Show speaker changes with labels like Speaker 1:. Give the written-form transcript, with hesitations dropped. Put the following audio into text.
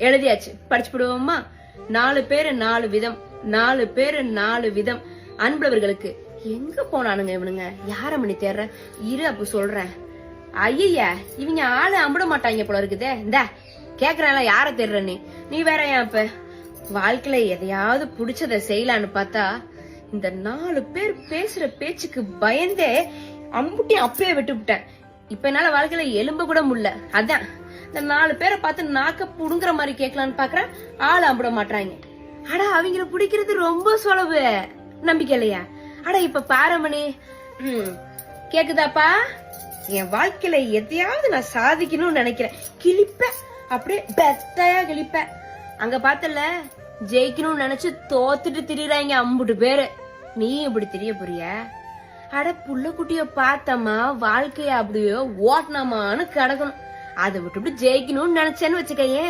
Speaker 1: எழுதியாச்சு, படிச்சு போடுவோமா? 4 பேரு 4 விதம், 4 பேரு 4 விதம். அன்புள்ளவர்களுக்கு எங்க போனானுங்க இவனுங்க? யார மணி தேர்ற இரு, அப்ப சொல்றேன். ஐயா, இவங்க ஆளு அம்பிட மாட்டாங்க போல இருக்குதே. இந்த கேக்குறான்ல, யார தேர்ற நீ வேற ஏன்? இப்ப வாழ்க்கையில எதையாவது புடிச்சத செய்யலான்னு பார்த்தா இந்த 4 பேர் பேசுற பேச்சுக்கு பயந்தே அம்புட்டி அப்பயே விட்டு விட்டேன். இப்ப என்னால வாழ்க்கையில எலும்ப கூட முடியல. அதான் இந்த 4 பேரை பார்த்து நாக்க புடுங்குற மாதிரி கேட்கலான்னு பாக்குறேன், ஆளு அம்பிட மாட்டாங்க. அடா, அவங்கள பிடிக்கிறது ரொம்ப சுலவு, நம்பிக்கை இல்லையா? அட இப்ப பாரமணி, கேக்குதாப்பா? என் வாழ்க்கையில எதையாவது நான் சாதிக்கணும்னு நினைக்கிறேன். கிளிப்ப அப்படியே பெஸ்டையா கிளிப்ப. அங்க பார்த்தல, ஜெயிக்கணும்னு நினைச்சு தோத்துட்டு திரியறாங்க அம்புட்டு பேரு. நீ இப்படி தெரிய போறிய? அட புள்ள குட்டிய பார்த்தமா வாழ்க்கைய அப்படியே ஓட்டனாமான்னு கிடக்கணும். அதை விட்டு ஜெயிக்கணும்னு நினைச்சேன்னு வச்சுக்கையே,